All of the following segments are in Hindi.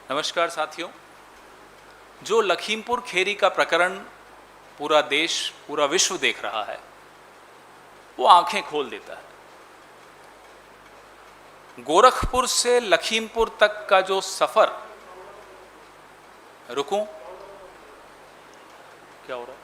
नमस्कार साथियों। जो लखीमपुर खेरी का प्रकरण पूरा देश, पूरा विश्व देख रहा है, वो आंखें खोल देता है। गोरखपुर से लखीमपुर तक का जो सफर, रुकूं? क्या हो रहा है?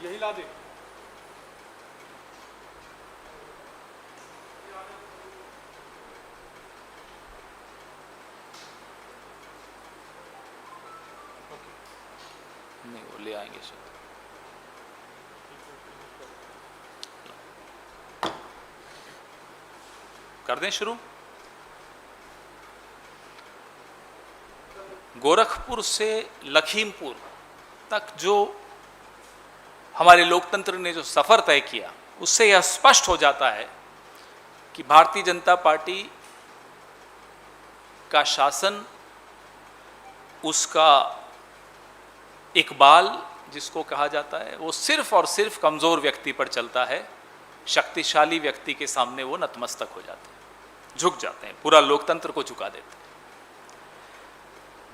यही ला दे। नहीं, वो ले आएंगे शायद। कर दें शुरू। गोरखपुर से लखीमपुर तक जो हमारे लोकतंत्र ने जो सफर तय किया, उससे यह स्पष्ट हो जाता है कि भारतीय जनता पार्टी का शासन, उसका इकबाल जिसको कहा जाता है, वो सिर्फ और सिर्फ कमजोर व्यक्ति पर चलता है। शक्तिशाली व्यक्ति के सामने वो नतमस्तक हो जाते हैं, झुक जाते हैं, पूरा लोकतंत्र को झुका देते हैं।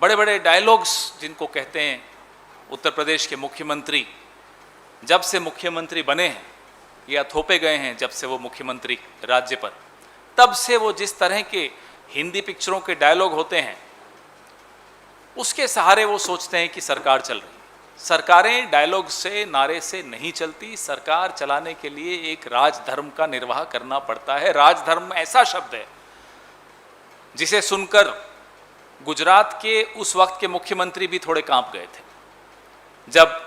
बड़े बड़े डायलॉग्स जिनको कहते हैं, उत्तर प्रदेश के मुख्यमंत्री जब से मुख्यमंत्री बने हैं या थोपे गए हैं, जब से वो मुख्यमंत्री राज्य पर, तब से वो जिस तरह के हिंदी पिक्चरों के डायलॉग होते हैं, उसके सहारे वो सोचते हैं कि सरकार चल रही है। सरकारें डायलॉग से, नारे से नहीं चलती। सरकार चलाने के लिए एक राजधर्म का निर्वाह करना पड़ता है। राजधर्म ऐसा शब्द है जिसे सुनकर गुजरात के उस वक्त के मुख्यमंत्री भी थोड़े कांप गए थे, जब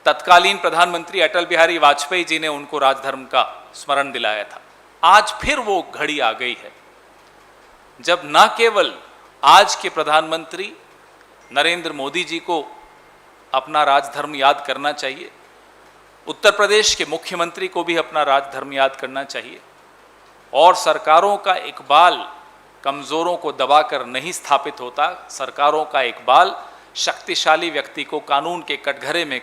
तत्कालीन प्रधानमंत्री अटल बिहारी वाजपेयी जी ने उनको राजधर्म का स्मरण दिलाया था। आज फिर वो घड़ी आ गई है जब न केवल आज के प्रधानमंत्री नरेंद्र मोदी जी को अपना राजधर्म याद करना चाहिए, उत्तर प्रदेश के मुख्यमंत्री को भी अपना राजधर्म याद करना चाहिए। और सरकारों का इकबाल कमजोरों को दबाकर नहीं स्थापित होता। सरकारों का इकबाल शक्तिशाली व्यक्ति को कानून के कटघरे में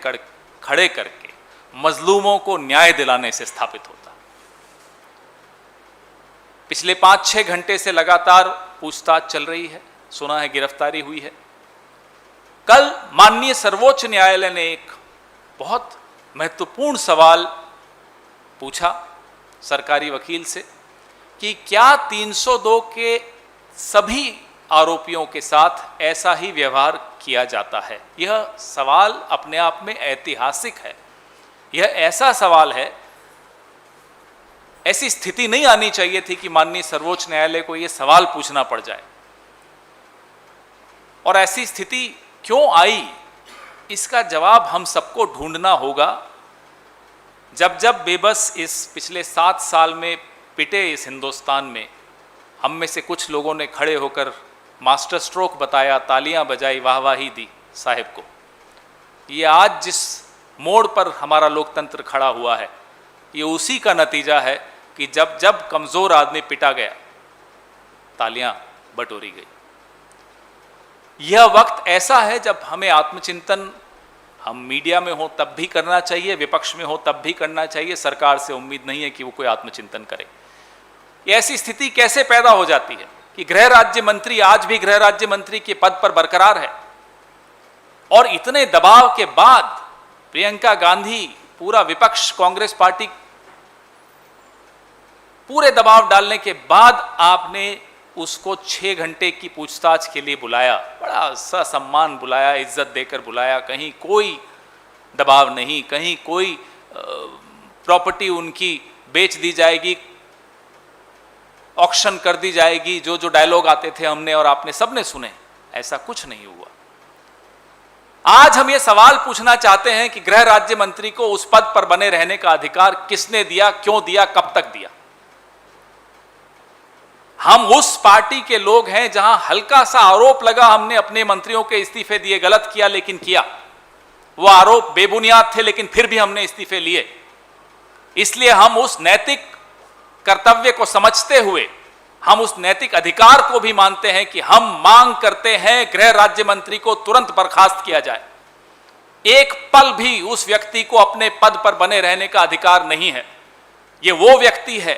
खड़े करके मजलूमों को न्याय दिलाने से स्थापित होता। पिछले 5-6 घंटे से लगातार पूछताछ चल रही है, सुना है गिरफ्तारी हुई है। कल माननीय सर्वोच्च न्यायालय ने एक बहुत महत्वपूर्ण सवाल पूछा सरकारी वकील से कि क्या 302 के सभी आरोपियों के साथ ऐसा ही व्यवहार किया जाता है। यह सवाल अपने आप में ऐतिहासिक है। यह ऐसा सवाल है, ऐसी स्थिति नहीं आनी चाहिए थी कि माननीय सर्वोच्च न्यायालय को यह सवाल पूछना पड़ जाए। और ऐसी स्थिति क्यों आई, इसका जवाब हम सबको ढूंढना होगा। जब जब बेबस इस पिछले 7 साल में पिटे इस हिंदुस्तान में, हम में से कुछ लोगों ने खड़े होकर मास्टर स्ट्रोक बताया, तालियां बजाई, वाहवाही दी साहिब को। ये आज जिस मोड़ पर हमारा लोकतंत्र खड़ा हुआ है, ये उसी का नतीजा है कि जब जब कमजोर आदमी पिटा गया, तालियां बटोरी गई। यह वक्त ऐसा है जब हमें आत्मचिंतन, हम मीडिया में हो तब भी करना चाहिए, विपक्ष में हो तब भी करना चाहिए। सरकार से उम्मीद नहीं है कि वो कोई आत्मचिंतन करे। ऐसी स्थिति कैसे पैदा हो जाती है कि गृह राज्य मंत्री आज भी गृह राज्य मंत्री के पद पर बरकरार है, और इतने दबाव के बाद प्रियंका गांधी, पूरा विपक्ष, कांग्रेस पार्टी, पूरे दबाव डालने के बाद आपने उसको 6 घंटे की पूछताछ के लिए बुलाया। बड़ा ससम्मान बुलाया, इज्जत देकर बुलाया। कहीं कोई दबाव नहीं, कहीं कोई प्रॉपर्टी उनकी बेच दी जाएगी, ऑक्शन कर दी जाएगी। जो जो डायलॉग आते थे हमने और आपने सबने सुने, ऐसा कुछ नहीं हुआ। आज हम ये सवाल पूछना चाहते हैं कि गृह राज्य मंत्री को उस पद पर बने रहने का अधिकार किसने दिया, क्यों दिया, कब तक दिया। हम उस पार्टी के लोग हैं जहां हल्का सा आरोप लगा, हमने अपने मंत्रियों के इस्तीफे दिए, गलत किया लेकिन किया। वो आरोप बेबुनियाद थे लेकिन फिर भी हमने इस्तीफे लिए। इसलिए हम उस नैतिक कर्तव्य को समझते हुए, हम उस नैतिक अधिकार को भी मानते हैं कि हम मांग करते हैं गृह राज्य मंत्री को तुरंत बर्खास्त किया जाए। एक पल भी उस व्यक्ति को अपने पद पर बने रहने का अधिकार नहीं है। ये वो व्यक्ति है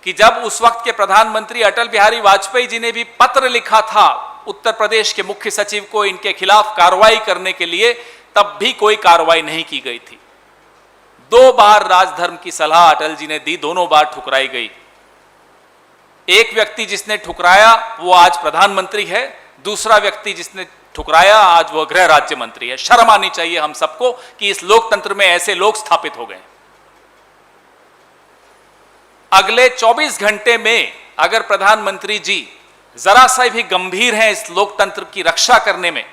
कि जब उस वक्त के प्रधानमंत्री अटल बिहारी वाजपेयी जी ने भी पत्र लिखा था उत्तर प्रदेश के मुख्य सचिव को इनके खिलाफ कार्रवाई करने के लिए, तब भी कोई कार्रवाई नहीं की गई थी। 2 बार राजधर्म की सलाह अटल जी ने दी, दोनों बार ठुकराई गई। एक व्यक्ति जिसने ठुकराया वो आज प्रधानमंत्री है, दूसरा व्यक्ति जिसने ठुकराया आज वो गृह राज्य मंत्री है। शर्म आनी चाहिए हम सबको कि इस लोकतंत्र में ऐसे लोग स्थापित हो गए। अगले 24 घंटे में अगर प्रधानमंत्री जी जरा सा भी गंभीर हैं इस लोकतंत्र की रक्षा करने में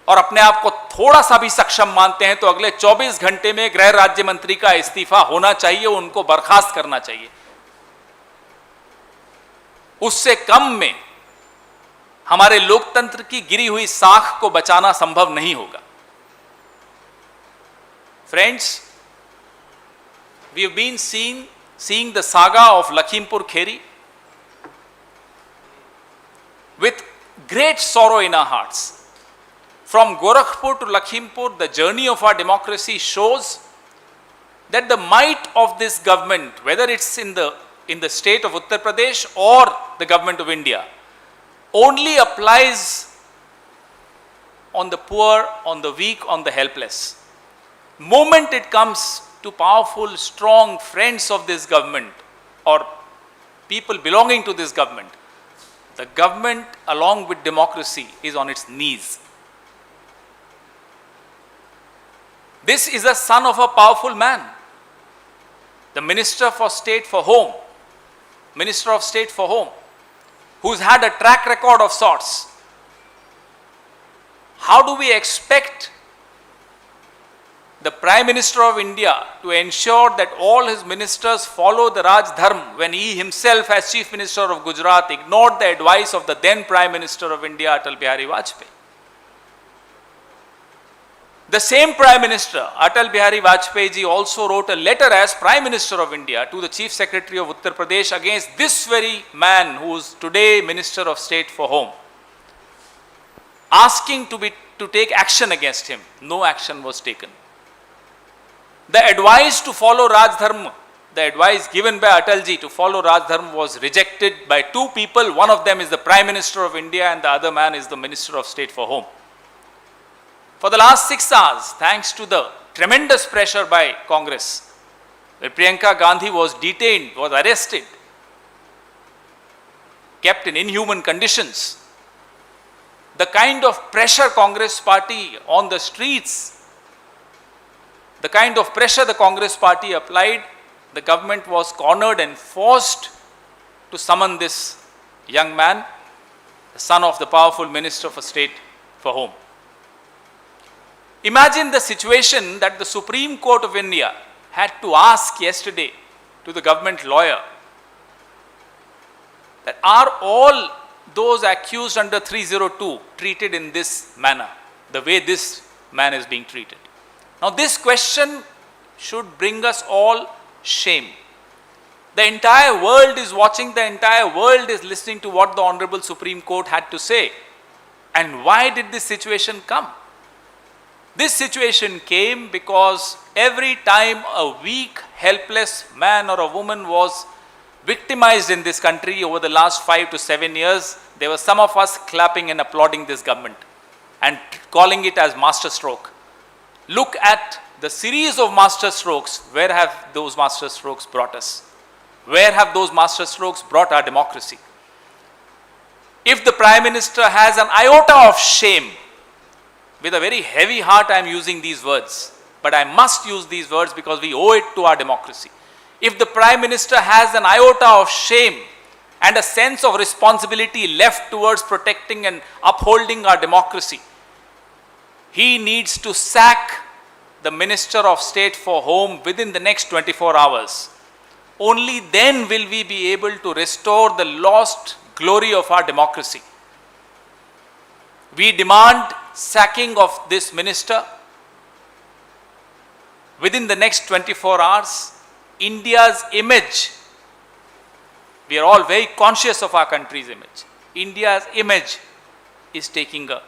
और अपने आप को थोड़ा सा भी सक्षम मानते हैं, तो अगले 24 घंटे में गृह राज्य मंत्री का इस्तीफा होना चाहिए, उनको बर्खास्त करना चाहिए। उससे कम में हमारे लोकतंत्र की गिरी हुई साख को बचाना संभव नहीं होगा। Friends, we have been seeing the saga of Lakhimpur Kheri with great sorrow in our hearts. From Gorakhpur to Lakhimpur, the journey of our democracy shows that the might of this government, whether it's in the state of Uttar Pradesh or the government of India, only applies on the poor, on the weak, on the helpless. Moment it comes to powerful, strong friends of this government or people belonging to this government, the government along with democracy is on its knees. This is the son of a powerful man, the Minister of State for Home, who's had a track record of sorts. How do we expect the Prime Minister of India to ensure that all his ministers follow the Raj Dharma when he himself, as Chief Minister of Gujarat, ignored the advice of the then Prime Minister of India, Atal Bihari Vajpayee? The same Prime Minister, Atal Bihari Vajpayee ji, also wrote a letter as Prime Minister of India to the Chief Secretary of Uttar Pradesh against this very man who is today Minister of State for Home, asking to take action against him. No action was taken. The advice to follow Raj Dharma, the advice given by Atalji to follow Raj Dharma was rejected by 2 people. One of them is the Prime Minister of India and the other man is the Minister of State for Home. For the last 6 hours, thanks to the tremendous pressure by Congress, where Priyanka Gandhi was detained, was arrested, kept in inhuman conditions, the kind of pressure Congress party on the streets, the kind of pressure the Congress party applied, the government was cornered and forced to summon this young man, the son of the powerful Minister for State for Home. Imagine the situation that the Supreme Court of India had to ask yesterday to the government lawyer, that are all those accused under 302 treated in this manner, the way this man is being treated? Now this question should bring us all shame. The entire world is watching, the entire world is listening to what the Honorable Supreme Court had to say. And why did this situation come? This situation came because every time a weak, helpless man or a woman was victimized in this country over the last 5 to 7 years, there were some of us clapping and applauding this government and calling it as masterstroke. Look at the series of master strokes. Where have those master strokes brought us? Where have those master strokes brought our democracy? If the Prime Minister has an iota of shame, with a very heavy heart I am using these words, but I must use these words because we owe it to our democracy. If the Prime Minister has an iota of shame and a sense of responsibility left towards protecting and upholding our democracy, he needs to sack the Minister of State for Home within the next 24 hours. Only then will we be able to restore the lost glory of our democracy. We demand sacking of this minister within the next 24 hours. India's image, we are all very conscious of our country's image. India's image is taking a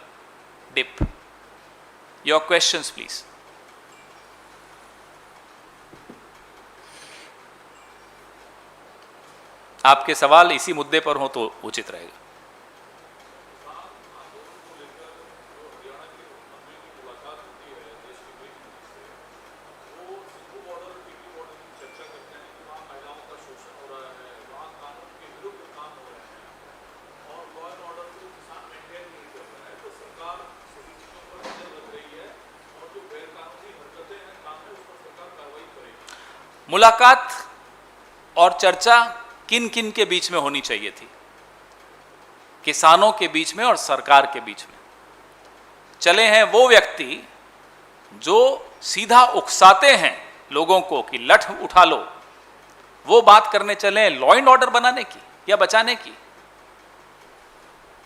dip. Your questions, please. आपके सवाल इसी मुद्दे पर हो तो उचित रहेगा। मुलाकात और चर्चा किन किन के बीच में होनी चाहिए थी? किसानों के बीच में और सरकार के बीच में। चले हैं वो व्यक्ति जो सीधा उकसाते हैं लोगों को कि लठ उठा लो, वो बात करने चले हैं लॉ एंड ऑर्डर बनाने की या बचाने की।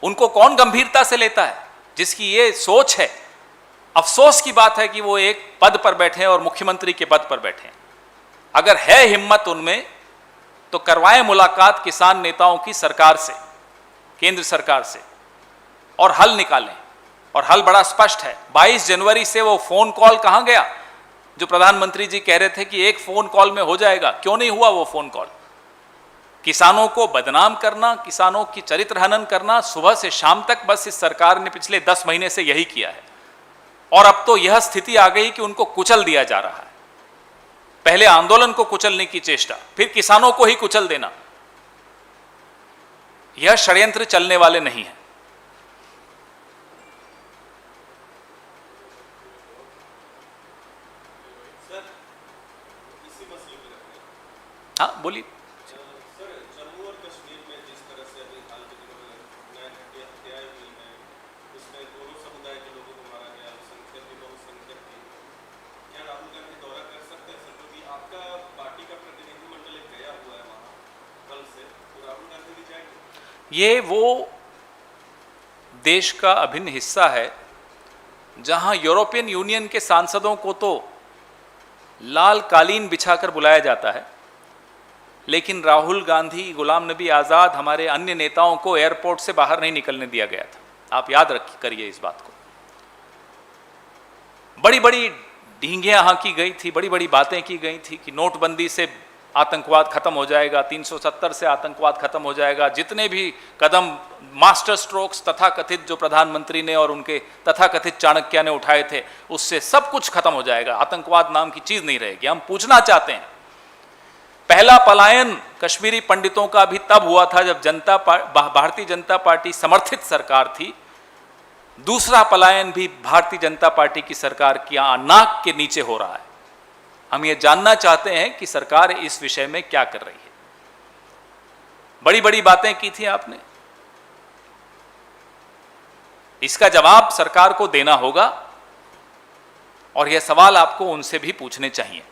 उनको कौन गंभीरता से लेता है जिसकी ये सोच है? अफसोस की बात है कि वो एक पद पर बैठे हैं और मुख्यमंत्री के पद पर बैठे हैं। अगर है हिम्मत उनमें तो करवाएं मुलाकात किसान नेताओं की सरकार से, केंद्र सरकार से, और हल निकालें। और हल बड़ा स्पष्ट है। 22 जनवरी से वो फोन कॉल कहां गया जो प्रधानमंत्री जी कह रहे थे कि एक फोन कॉल में हो जाएगा? क्यों नहीं हुआ वो फोन कॉल? किसानों को बदनाम करना, किसानों की चरित्र हनन करना सुबह से शाम तक बस इस सरकार ने पिछले 10 महीने से यही किया है। और अब तो यह स्थिति आ गई कि उनको कुचल दिया जा रहा है। पहले आंदोलन को कुचलने की चेष्टा, फिर किसानों को ही कुचल देना। यह षड्यंत्र चलने वाले नहीं है। हाँ बोलिए। सर, जम्मू और कश्मीर में जिस तरह से अभी हाल के दिनों में हत्याएं हुई हैं, उसमें दोनों समुदाय के लोगों को मारा गया, अल्पसंख्यक भी बहुसंख्यक भी। क्या राहुल गांधी दौरा कर सकते हैं सर? क्योंकि आपका पार्टी का प्रतिनिधिमंडल एक गया हुआ है वहाँ कल से, तो राहुल गांधी भी जाएंगे? ये वो देश का अभिन्न हिस्सा है जहां यूरोपियन यूनियन के सांसदों को तो लाल कालीन बिछाकर बुलाया जाता है, लेकिन राहुल गांधी, गुलाम नबी आज़ाद, हमारे अन्य नेताओं को एयरपोर्ट से बाहर नहीं निकलने दिया गया था। आप याद करिए इस बात को। बड़ी बड़ी ढींगियां यहां की गई थी, बड़ी बड़ी बातें की गई थी कि नोटबंदी से आतंकवाद खत्म हो जाएगा, 370 से आतंकवाद खत्म हो जाएगा। जितने भी कदम, मास्टर स्ट्रोक्स तथाकथित जो प्रधानमंत्री ने और उनके तथाकथित चाणक्य ने उठाए थे, उससे सब कुछ खत्म हो जाएगा, आतंकवाद नाम की चीज नहीं रहेगी। हम पूछना चाहते हैं, पहला पलायन कश्मीरी पंडितों का भी तब हुआ था जब भारतीय जनता पार्टी समर्थित सरकार थी। दूसरा पलायन भी भारतीय जनता पार्टी की सरकार की नाक के नीचे हो रहा है। हम ये जानना चाहते हैं कि सरकार इस विषय में क्या कर रही है। बड़ी बड़ी बातें की थी आपने, इसका जवाब सरकार को देना होगा और यह सवाल आपको उनसे भी पूछने चाहिए।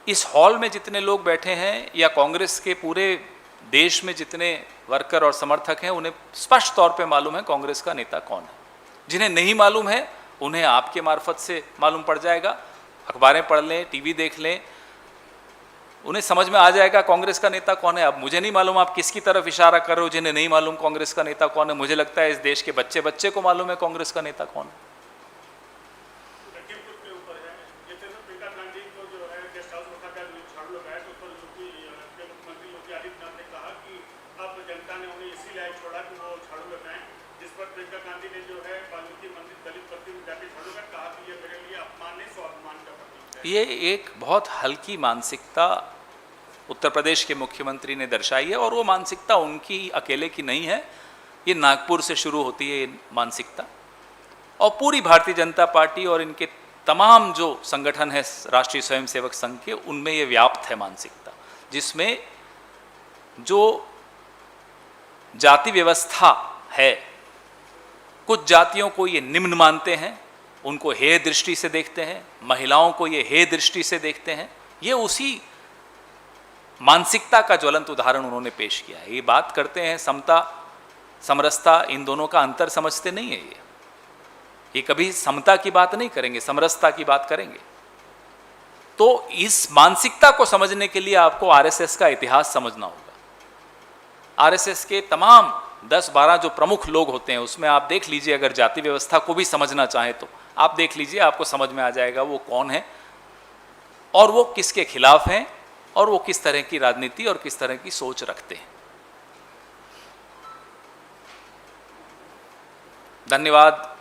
इस हॉल में जितने लोग बैठे हैं या कांग्रेस के पूरे देश में जितने वर्कर और समर्थक हैं, उन्हें स्पष्ट तौर पे मालूम है कांग्रेस का नेता कौन है। जिन्हें नहीं मालूम है उन्हें आपके मार्फत से मालूम पड़ जाएगा। अखबारें पढ़ लें, टीवी देख लें, उन्हें समझ में आ जाएगा कांग्रेस का नेता कौन है। अब मुझे नहीं मालूम आप किसकी तरफ इशारा कर रहे हो जिन्हें नहीं मालूम कांग्रेस का नेता कौन है। मुझे लगता है इस देश के बच्चे बच्चे को मालूम है कांग्रेस का नेता कौन है। ये एक बहुत हल्की मानसिकता उत्तर प्रदेश के मुख्यमंत्री ने दर्शाई है और वो मानसिकता उनकी अकेले की नहीं है। ये नागपुर से शुरू होती है ये मानसिकता और पूरी भारतीय जनता पार्टी और इनके तमाम जो संगठन है राष्ट्रीय स्वयंसेवक संघ के, उनमें ये व्याप्त है मानसिकता, जिसमें जो जाति व्यवस्था है, कुछ जातियों को ये निम्न मानते हैं, उनको हेय दृष्टि से देखते हैं, महिलाओं को ये हेय दृष्टि से देखते हैं। ये उसी मानसिकता का ज्वलंत उदाहरण उन्होंने पेश किया है। ये बात करते हैं समता समरसता, इन दोनों का अंतर समझते नहीं है। ये कभी समता की बात नहीं करेंगे, समरसता की बात करेंगे। तो इस मानसिकता को समझने के लिए आपको आरएसएस का इतिहास समझना होगा। आरएसएस के तमाम 10-12 जो प्रमुख लोग होते हैं उसमें आप देख लीजिए, अगर जाति व्यवस्था को भी समझना चाहें तो आप देख लीजिए, आपको समझ में आ जाएगा वो कौन है और वो किसके खिलाफ हैं और वो किस तरह की राजनीति और किस तरह की सोच रखते हैं। धन्यवाद।